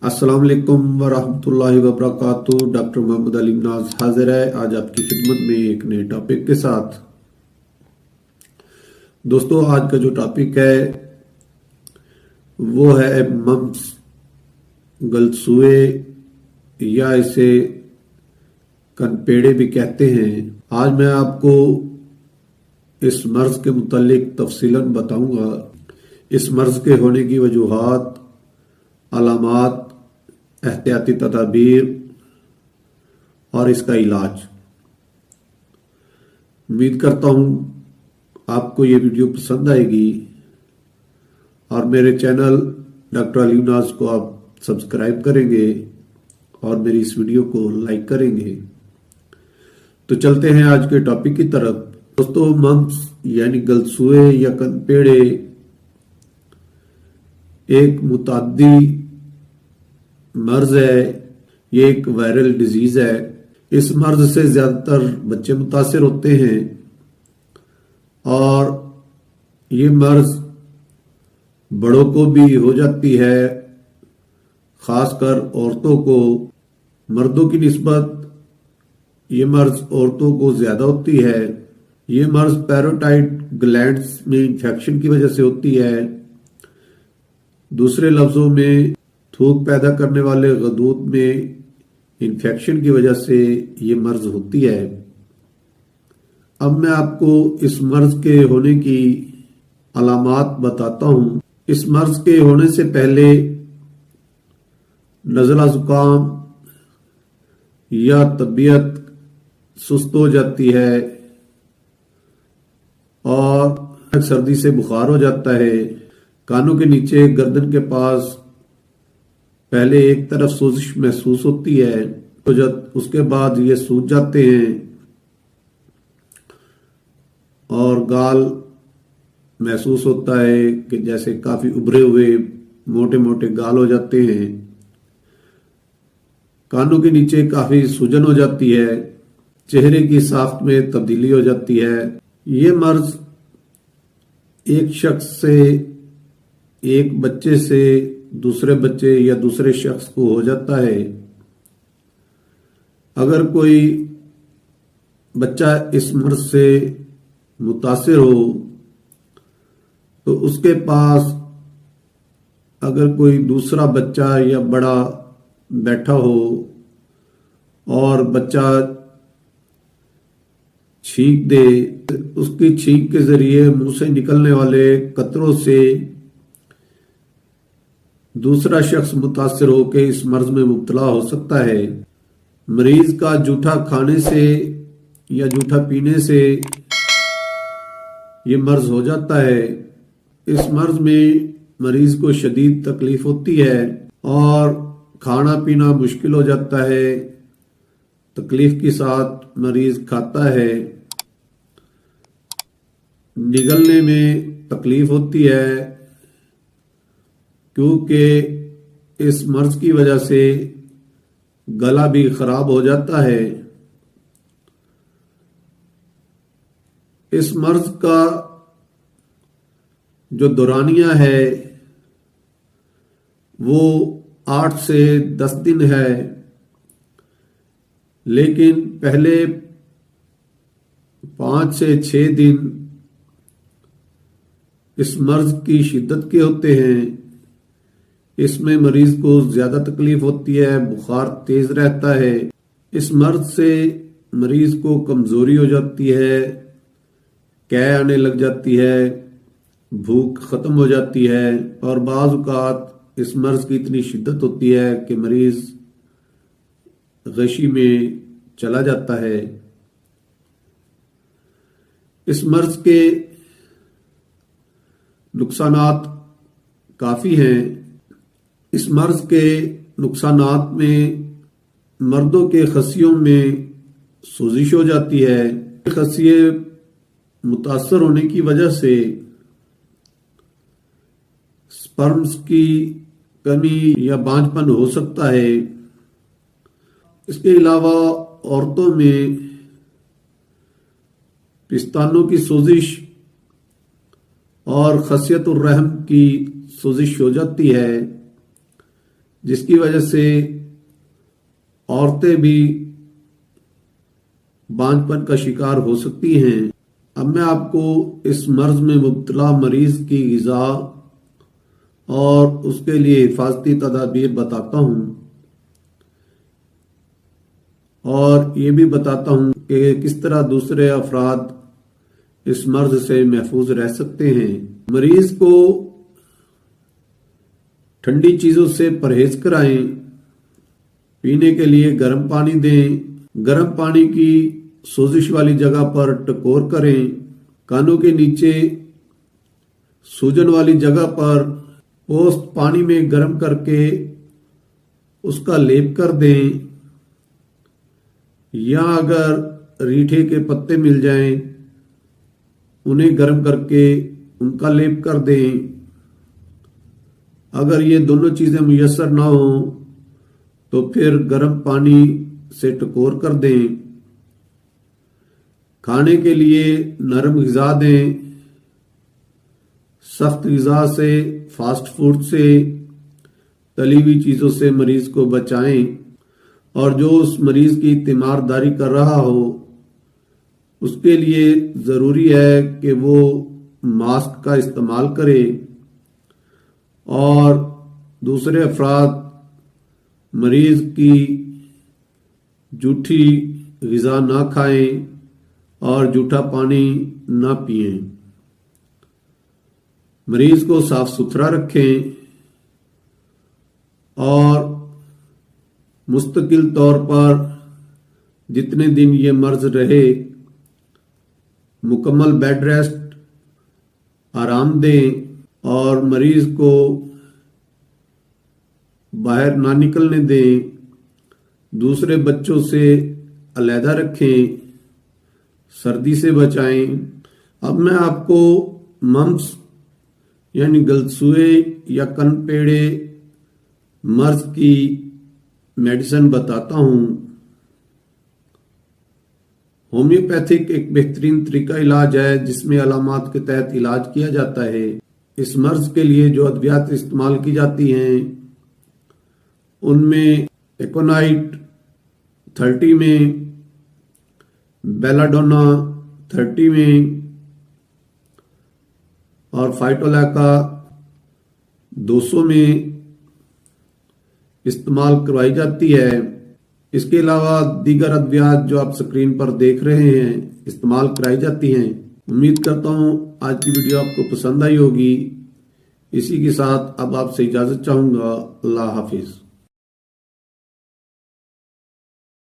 अस्सलाम वालेकुम वरहमतुल्लाहि वबरकातुहू। डॉक्टर मोहम्मद अली नाज हाजिर है आज आपकी खिदमत में एक नए टॉपिक के साथ। दोस्तों, आज का जो टॉपिक है वो है मम्स, गलसूए या इसे कनपेड़े भी कहते हैं। आज मैं आपको इस मर्ज के मुतालिक तफसीलन बताऊंगा। इस मर्ज के होने की वजूहात, अलामात, एहतियाती तदाबीर और इसका इलाज। उम्मीद करता हूं आपको ये वीडियो पसंद आएगी और मेरे चैनल डॉक्टर अली नाज को आप सब्सक्राइब करेंगे और मेरी इस वीडियो को लाइक करेंगे। तो चलते हैं आज के टॉपिक की तरफ। दोस्तों, मम्स यानी गलसूए या कनपेड़े एक मुताद्दी मर्ज है। ये एक वायरल डिजीज है। इस मर्ज से ज्यादातर बच्चे मुतासिर होते हैं और ये मर्ज बड़ों को भी हो जाती है, खासकर औरतों को। मर्दों की निस्बत ये मर्ज औरतों को ज्यादा होती है। ये मर्ज पैरोटाइड ग्लैंड्स में इंफेक्शन की वजह से होती है। दूसरे लफ्जों में थूक पैदा करने वाले गदूद में इंफेक्शन की वजह से ये मर्ज होती है। अब मैं आपको इस मर्ज के होने की अलामात बताता हूं। इस मर्ज के होने से पहले नज़ला जुकाम या तबीयत सुस्त हो जाती है और सर्दी से बुखार हो जाता है। कानों के नीचे गर्दन के पास पहले एक तरफ सोजिश महसूस होती है, तो जब उसके बाद ये सूज जाते हैं और गाल महसूस होता है कि जैसे काफी उभरे हुए मोटे मोटे गाल हो जाते हैं। कानों के नीचे काफी सूजन हो जाती है। चेहरे की साख्त में तब्दीली हो जाती है। ये मर्ज एक शख्स से, एक बच्चे से दूसरे बच्चे या दूसरे शख्स को हो जाता है। अगर कोई बच्चा इस मर्ज से मुतासिर हो तो उसके पास अगर कोई दूसरा बच्चा या बड़ा बैठा हो और बच्चा छींक दे, उसकी छींक के जरिए मुंह से निकलने वाले कतरों से दूसरा शख्स मुतासिर होकर इस मर्ज में मुब्तला हो सकता है। मरीज का जूठा खाने से या जूठा पीने से ये मर्ज हो जाता है। इस मर्ज में मरीज को शदीद तकलीफ होती है और खाना पीना मुश्किल हो जाता है। तकलीफ के साथ मरीज खाता है। निगलने में तकलीफ होती है क्योंकि इस मर्ज की वजह से गला भी खराब हो जाता है। इस मर्ज का जो दौरानिया है वो 8 से 10 दिन है, लेकिन पहले 5 से 6 दिन इस मर्ज की शिद्दत के होते हैं। इसमें मरीज को ज्यादा तकलीफ होती है, बुखार तेज रहता है। इस मर्ज से मरीज को कमजोरी हो जाती है, कै आने लग जाती है, भूख खत्म हो जाती है और बाज़ औक़ात इस मर्ज की इतनी शिद्दत होती है कि मरीज गशी में चला जाता है। इस मर्ज के नुकसानात काफी हैं। इस मर्ज के नुकसानात में मर्दों के खसियों में सोजिश हो जाती है। खसिए मुतासर होने की वजह से स्पर्म्स की कमी या बांझपन हो सकता है। इसके अलावा औरतों में पिस्तानों की सोजिश और खसियतुर रहम की सोजिश हो जाती है। जिसकी वजह से औरतें भी बांझपन का शिकार हो सकती हैं। अब मैं आपको इस मर्ज में मुब्तला मरीज की ग़िज़ा और उसके लिए हिफाजती तदाबीर बताता हूँ और ये भी बताता हूँ कि किस तरह दूसरे अफराद इस मर्ज से महफूज रह सकते हैं। मरीज को ठंडी चीजों से परहेज कराएं। पीने के लिए गर्म पानी दें। गर्म पानी की सोजिश वाली जगह पर टकोर करें। कानों के नीचे सूजन वाली जगह पर पोस्त पानी में गर्म करके उसका लेप कर दें, या अगर रीठे के पत्ते मिल जाएं उन्हें गर्म करके उनका लेप कर दें। अगर ये दोनों चीजें मुयस्सर ना हो तो फिर गर्म पानी से टकोर कर दें। खाने के लिए नरम ग़िज़ा दें। सख्त ग़िज़ा से, फास्ट फूड से, तली हुई चीज़ों से मरीज को बचाएं। और जो उस मरीज की तीमारदारी कर रहा हो उसके लिए ज़रूरी है कि वो मास्क का इस्तेमाल करे और दूसरे अफराद मरीज की जूठी ग़िज़ा ना खाएं और जूठा पानी ना पिएं। मरीज को साफ सुथरा रखें और मुस्तकिल तौर पर जितने दिन ये मर्ज रहे मुकम्मल बेड रेस्ट आराम दें और मरीज को बाहर ना निकलने दें। दूसरे बच्चों से अलहदा रखें, सर्दी से बचाएं। अब मैं आपको मम्स यानी गलसूए या कनपेड़े मर्ज की मेडिसिन बताता हूं। होम्योपैथिक एक बेहतरीन तरीका इलाज है जिसमें अलामात के तहत इलाज किया जाता है। इस मर्ज के लिए जो अद्वियात इस्तेमाल की जाती हैं उनमें एकोनाइट 30 में, बेलाडोना 30 में और फाइटोलैका 200 में इस्तेमाल करवाई जाती है। इसके अलावा दीगर अद्वियात जो आप स्क्रीन पर देख रहे हैं इस्तेमाल कराई जाती हैं। उम्मीद करता हूं आज की वीडियो आपको पसंद आई होगी। इसी के साथ अब आपसे इजाजत चाहूंगा। अल्लाह हाफिज।